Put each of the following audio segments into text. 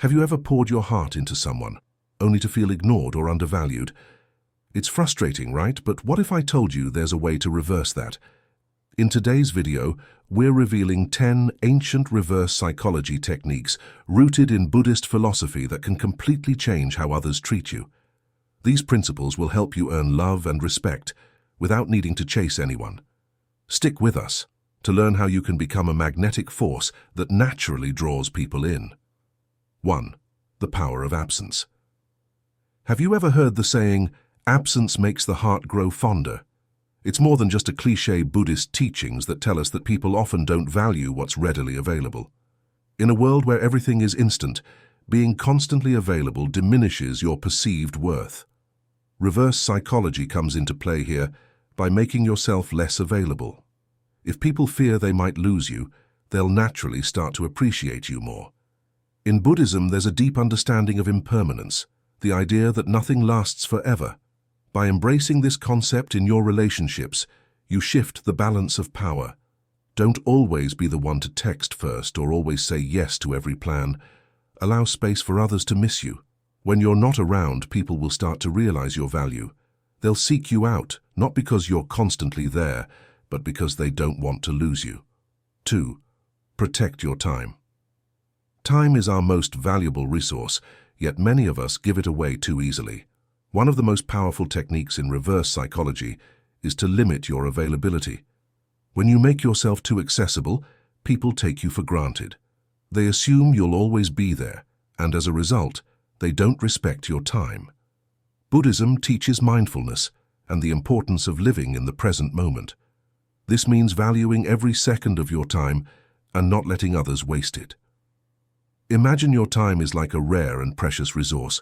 Have you ever poured your heart into someone, only to feel ignored or undervalued? It's frustrating, right? But what if I told you there's a way to reverse that? In today's video, we're revealing 10 ancient reverse psychology techniques rooted in Buddhist philosophy that can completely change how others treat you. These principles will help you earn love and respect without needing to chase anyone. Stick with us to learn how you can become a magnetic force that naturally draws people in. 1. The power of absence. Have you ever heard the saying, "Absence makes the heart grow fonder"? It's more than just a cliché Buddhist teachings that tell us that people often don't value what's readily available. In a world where everything is instant, being constantly available diminishes your perceived worth. Reverse psychology comes into play here by making yourself less available. If people fear they might lose you, they'll naturally start to appreciate you more. In Buddhism, there's a deep understanding of impermanence, the idea that nothing lasts forever. By embracing this concept in your relationships, you shift the balance of power. Don't always be the one to text first or always say yes to every plan. Allow space for others to miss you. When you're not around, people will start to realize your value. They'll seek you out, not because you're constantly there, but because they don't want to lose you. 2. Protect your time. Time is our most valuable resource, yet many of us give it away too easily. One of the most powerful techniques in reverse psychology is to limit your availability. When you make yourself too accessible, people take you for granted. They assume you'll always be there, and as a result, they don't respect your time. Buddhism teaches mindfulness and the importance of living in the present moment. This means valuing every second of your time and not letting others waste it. Imagine your time is like a rare and precious resource.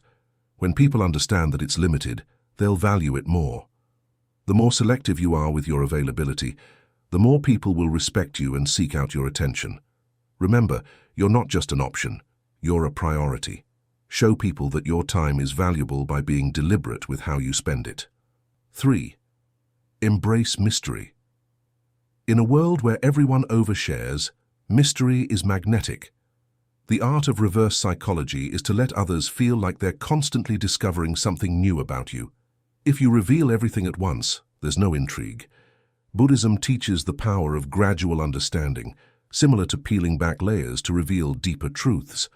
When people understand that it's limited, they'll value it more. The more selective you are with your availability, the more people will respect you and seek out your attention. Remember, you're not just an option, you're a priority. Show people that your time is valuable by being deliberate with how you spend it. 3. Embrace mystery. In a world where everyone overshares, mystery is magnetic. The art of reverse psychology is to let others feel like they're constantly discovering something new about you. If you reveal everything at once, there's no intrigue. Buddhism teaches the power of gradual understanding, similar to peeling back layers to reveal deeper truths.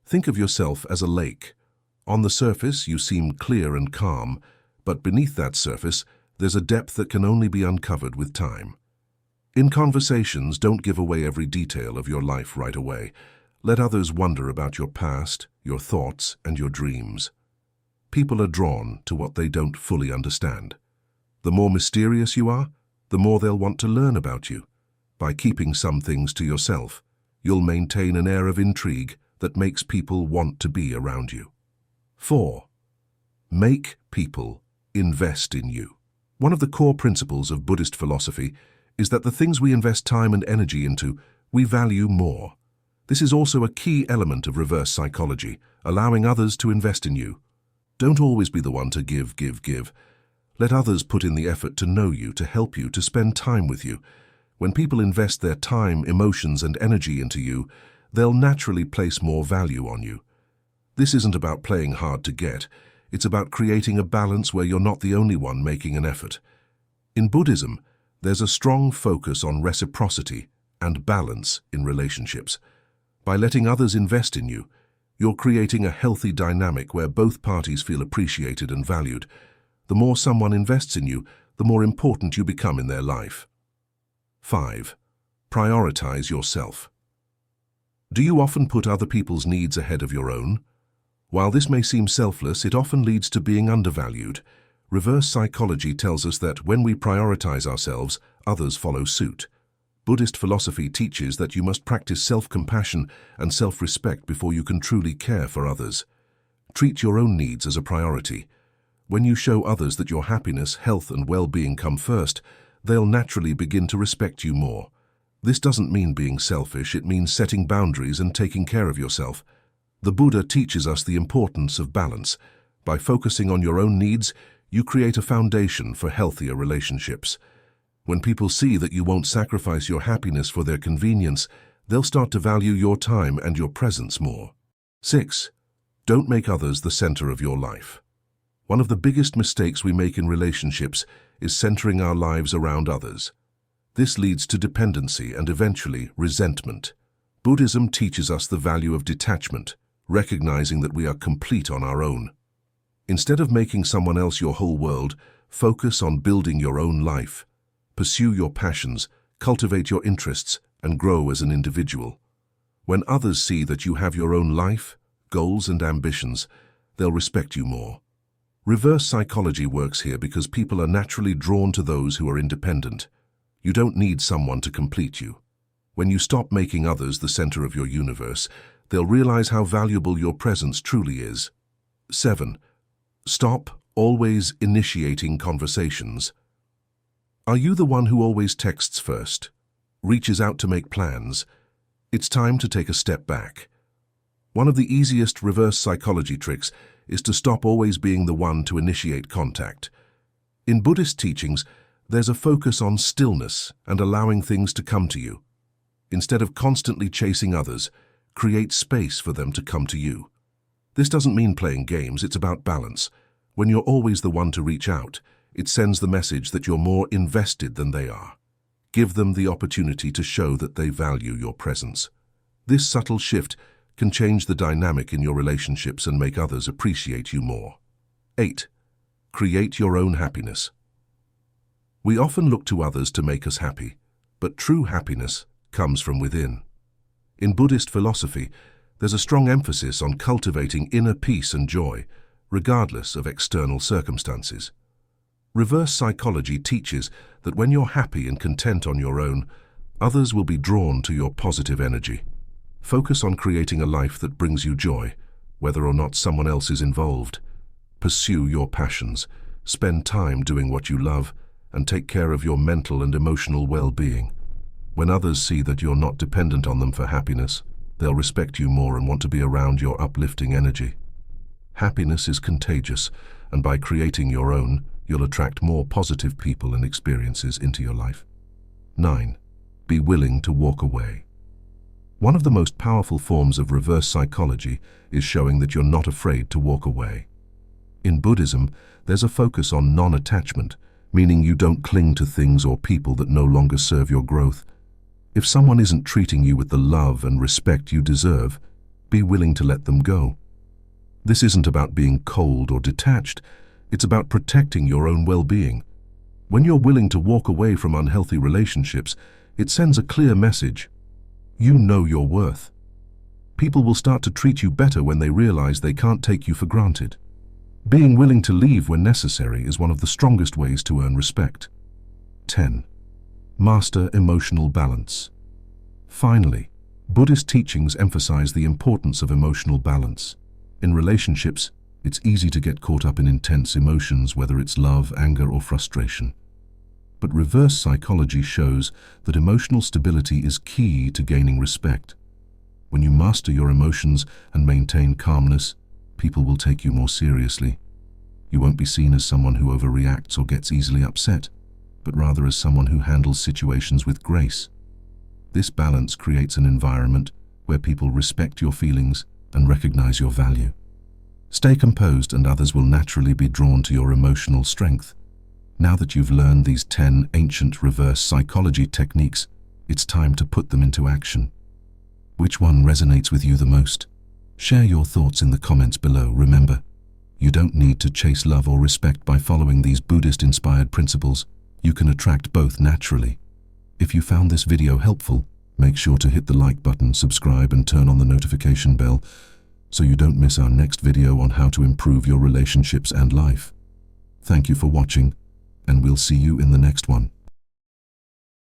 Think of yourself as a lake. On the surface, you seem clear and calm, but beneath that surface, there's a depth that can only be uncovered with time. In conversations, don't give away every detail of your life right away. Let others wonder about your past, your thoughts, and your dreams. People are drawn to what they don't fully understand. The more mysterious you are, the more they'll want to learn about you. By keeping some things to yourself, you'll maintain an air of intrigue that makes people want to be around you. 4. Make people invest in you. One of the core principles of Buddhist philosophy is that the things we invest time and energy into, we value more. This is also a key element of reverse psychology, allowing others to invest in you. Don't always be the one to give. Let others put in the effort to know you, to help you, to spend time with you. When people invest their time, emotions, and energy into you, they'll naturally place more value on you. This isn't about playing hard to get. It's about creating a balance where you're not the only one making an effort. In Buddhism, there's a strong focus on reciprocity and balance in relationships. By letting others invest in you, you're creating a healthy dynamic where both parties feel appreciated and valued. The more someone invests in you, the more important you become in their life. 5. Prioritize yourself. Do you often put other people's needs ahead of your own? While this may seem selfless, it often leads to being undervalued. Reverse psychology tells us that when we prioritize ourselves, others follow suit. Buddhist philosophy teaches that you must practice self-compassion and self-respect before you can truly care for others. Treat your own needs as a priority. When you show others that your happiness, health, and well-being come first, they'll naturally begin to respect you more. This doesn't mean being selfish, it means setting boundaries and taking care of yourself. The Buddha teaches us the importance of balance. By focusing on your own needs, you create a foundation for healthier relationships. When people see that you won't sacrifice your happiness for their convenience, they'll start to value your time and your presence more. 6. Don't make others the center of your life. One of the biggest mistakes we make in relationships is centering our lives around others. This leads to dependency and eventually resentment. Buddhism teaches us the value of detachment, recognizing that we are complete on our own. Instead of making someone else your whole world, focus on building your own life. Pursue your passions, cultivate your interests, and grow as an individual. When others see that you have your own life, goals, and ambitions, they'll respect you more. Reverse psychology works here because people are naturally drawn to those who are independent. You don't need someone to complete you. When you stop making others the center of your universe, they'll realize how valuable your presence truly is. 7. Stop always initiating conversations. Are you the one who always texts first, reaches out to make plans? It's time to take a step back. One of the easiest reverse psychology tricks is to stop always being the one to initiate contact. In Buddhist teachings, there's a focus on stillness and allowing things to come to you. Instead of constantly chasing others, create space for them to come to you. This doesn't mean playing games, it's about balance. When you're always the one to reach out, it sends the message that you're more invested than they are. Give them the opportunity to show that they value your presence. This subtle shift can change the dynamic in your relationships and make others appreciate you more. 8. Create your own happiness. We often look to others to make us happy, but true happiness comes from within. In Buddhist philosophy, there's a strong emphasis on cultivating inner peace and joy, regardless of external circumstances. Reverse psychology teaches that when you're happy and content on your own, others will be drawn to your positive energy. Focus on creating a life that brings you joy, whether or not someone else is involved. Pursue your passions, spend time doing what you love, and take care of your mental and emotional well-being. When others see that you're not dependent on them for happiness, they'll respect you more and want to be around your uplifting energy. Happiness is contagious, and by creating your own, you'll attract more positive people and experiences into your life. 9. Be willing to walk away. One of the most powerful forms of reverse psychology is showing that you're not afraid to walk away. In Buddhism, there's a focus on non-attachment, meaning you don't cling to things or people that no longer serve your growth. If someone isn't treating you with the love and respect you deserve, be willing to let them go. This isn't about being cold or detached, it's about protecting your own well-being. When you're willing to walk away from unhealthy relationships, it sends a clear message. You know your worth. People will start to treat you better when they realize they can't take you for granted. Being willing to leave when necessary is one of the strongest ways to earn respect. 10. Master emotional balance. Finally, Buddhist teachings emphasize the importance of emotional balance. In relationships, it's easy to get caught up in intense emotions, whether it's love, anger, or frustration. But reverse psychology shows that emotional stability is key to gaining respect. When you master your emotions and maintain calmness, people will take you more seriously. You won't be seen as someone who overreacts or gets easily upset, but rather as someone who handles situations with grace. This balance creates an environment where people respect your feelings and recognize your value. Stay composed and others will naturally be drawn to your emotional strength. Now that you've learned these 10 ancient reverse psychology techniques, it's time to put them into action. Which one resonates with you the most? Share your thoughts in the comments below. Remember, you don't need to chase love or respect by following these Buddhist-inspired principles. You can attract both naturally. If you found this video helpful, make sure to hit the like button, subscribe, and turn on the notification bell so you don't miss our next video on how to improve your relationships and life. Thank you for watching, and we'll see you in the next one.